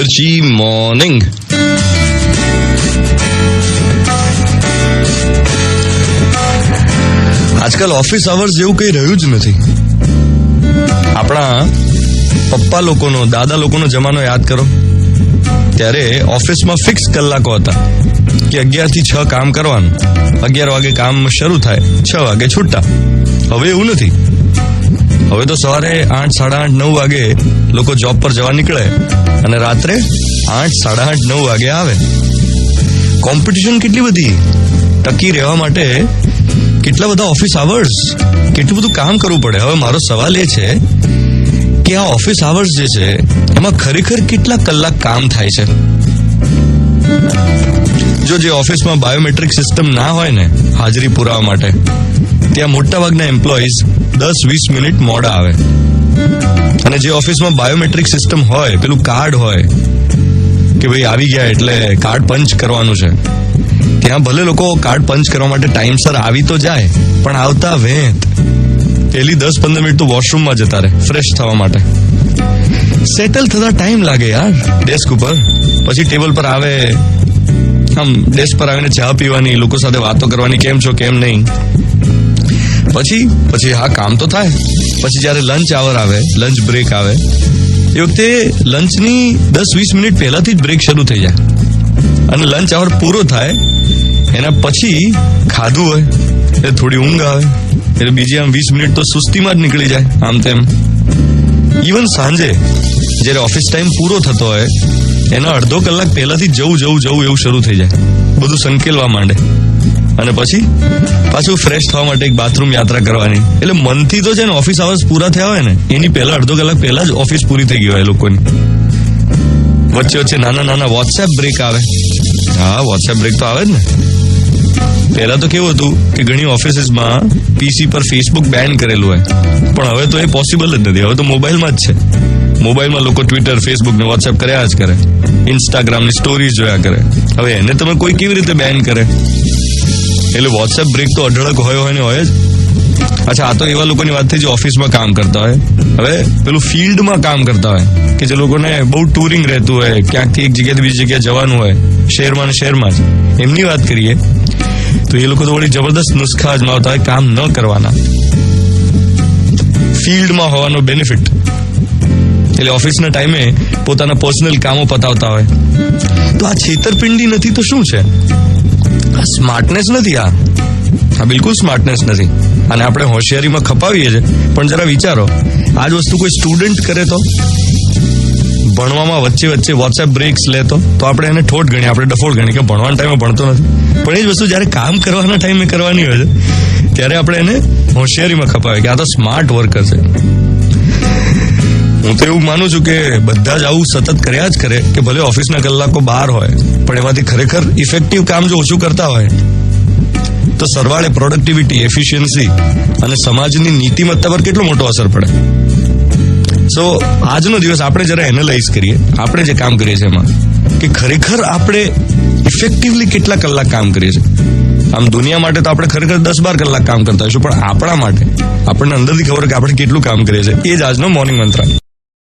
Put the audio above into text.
Energy morning. આજકાલ office hours જેવું કઈ રહ્યું જ નથી. આપણા પપ્પા લોકોનો, દાદા લોકોનો જમાનો યાદ કરો. ત્યારે ઓફિસમાં ફિક્સ કલાકો હતા કે 11 થી 6 કામ કરવાનું. 11 વાગે કામ શરૂ થાય, 6 વાગે છૂટા. હવે એવું નથી. હવે તો સવારે 8, 8:30, 9 વાગે લોકો જોબ પર જવા નીકળે અને રાત્રે 8, 8:30, 9 વાગે આવે. કોમ્પિટિશન કેટલી બધી. ટકી રહેવા માટે કેટલા બધા ઓફિસ આવર્સ, કેટલું બધું કામ કરવું પડે. હવે મારો સવાલ એ છે કે આ ઓફિસ આવર્સ જે છે એમાં ખરેખર કેટલા કલાક કામ થાય છે? જો જે ઓફિસમાં બાયોમેટ્રિક સિસ્ટમ ના હોય ને હાજરી પુરાવા માટે, ત્યાં મોટા ભાગના એમ્પ્લોઈઝ 10-20 મિનિટ મોડા આવે. અને જે ઓફિસમાં બાયોમેટ્રિક સિસ્ટમ હોય, પેલું કાર્ડ હોય કે ભાઈ આવી ગયા એટલે કાર્ડ પંચ કરવાનું છે, ત્યાં ભલે લોકો કાર્ડ પંચ કરવા માટે ટાઈમસર આવી તો જાય, પણ આવતા વેંત પહેલી 10-15 મિનિટ તો વોશરૂમમાં જતા રહે ફ્રેશ થવા માટે. સેટલ થતા ટાઈમ લાગે યાર ડેસ્ક ઉપર. પછી ટેબલ પર આવે, આમ ડેસ્ક પર આવીને ચા પીવાની, લોકો સાથે વાતો કરવાની, કેમ છો કેમ નહીં. પછી હા કામ તો થાય. પછી જયારે લંચ આવર આવે, લંચ બ્રેક આવે, એ વખતે લંચની 10-20 મિનિટ પહેલાથી જ બ્રેક શરૂ થઈ જાય. અને લંચ આવર પૂરો થાય એના પછી ખાધું હોય એટલે થોડી ઊંઘ આવે, એટલે બીજી આમ 20 મિનિટ તો સુસ્તીમાં જ નીકળી જાય આમ તેમ. ઇવન સાંજે જયારે ઓફિસ ટાઈમ પૂરો થતો હોય એના અડધો કલાક પહેલાથી જવું એવું શરૂ થઈ જાય. બધું સંકેલવા માંડે. અને પછી પાછું ફ્રેશ થવા માટે એક બાથરૂમ યાત્રા કરવાની. એટલે મનથી તો છે ને ઓફિસ આવર્સ પૂરા થયા હોય ને એની પહેલા અડધો કલાક પહેલા જ ઓફિસ પૂરી થઈ ગઈ હોય લોકોની. વચ્ચે નાના વોટ્સએપ બ્રેક આવે. હા, વોટ્સએપ બ્રેક તો આવે જ ને. પહેલા તો કેવું હતું કે ઘણી ઓફિસીસમાં પીસી પર ફેસબુક બેન કરેલું હોય, પણ હવે તો એ પોસિબલ જ નથી. હવે તો મોબાઈલમાં જ છે. મોબાઈલમાં લોકો ટ્વિટર, ફેસબુક ને વોટ્સએપ કર્યા જ કરે, ઇન્સ્ટાગ્રામની સ્ટોરીઝ જોયા કરે. હવે એને તમે કોઈ કેવી રીતે બેન કરે? એટલે વોટ્સએપ બ્રેક તો અઢળક હોય ને હોય જ. અચ્છા, આ તો એવા લોકોની વાત થઈ જે ઓફિસમાં કામ કરતા હોય. હવે પેલું ફિલ્ડમાં કામ કરતા હોય કે જે લોકોને બહુ ટુરિંગ રહેતું હોય, ક્યાંકથી એક જગ્યાથી બીજી જગ્યાએ જવાનું હોય, શહેરમાં ને શહેરમાં જ, એમની વાત કરીએ તો એ લોકો તો વળી જબરદસ્ત નુસ્ખા અજમાવતા હોય કામ ન કરવાના. ફિલ્ડમાં હોવાનો બેનિફિટ. એટલે ઓફિસના ટાઈમે પોતાના પર્સનલ કામો પતાવતા હોય. તો આ છેતરપિંડી નથી તો શું છે? આ સ્માર્ટનેસ નથી. આ બિલકુલ સ્માર્ટનેસ નથી. અને આપણે હોશિયારીમાં ખપાવીએ છીએ, પણ જરા વિચારો, આ જ વસ્તુ કોઈ સ્ટુડન્ટ કરે તો, ભણવામાં વચ્ચે વોટ્સએપ બ્રેક્સ લેતો તો આપણે એને ઠોઠ ગણીએ, આપણે ડફોડ ગણીએ કે ભણવાના ટાઈમે ભણતો નથી. પણ એ જ વસ્તુ જયારે કામ કરવાના ટાઈમે કરવાની હોય છે ત્યારે આપણે એને હોશિયારીમાં ખપાવીએ કે આ તો સ્માર્ટ વર્કર છે. હું તો એવું માનું છું કે બધા જ આવું સતત કર્યા જ કરે કે ભલે ઓફિસના કલાકો 12 હોય, પણ એમાંથી ખરેખર ઇફેક્ટિવ કામ જો ઓછું કરતા હોય તો સરવાળે પ્રોડક્ટિવિટી, એફિશિયન્સી અને સમાજની નીતિમત્તા પર કેટલો મોટો અસર પડે. સો આજનો દિવસ આપણે જરા એનાલાઇઝ કરીએ, આપણે જે કામ કરીએ છીએ એમાં, કે ખરેખર આપણે ઇફેક્ટિવલી કેટલા કલાક કામ કરીએ છીએ. આમ દુનિયા માટે તો આપણે ખરેખર 10-12 કલાક કામ કરતા હોઈશું, પણ આપણા માટે આપણને અંદરથી ખબર કે આપણે કેટલું કામ કરીએ છીએ. એ જ આજનો મોર્નિંગ મંત્ર.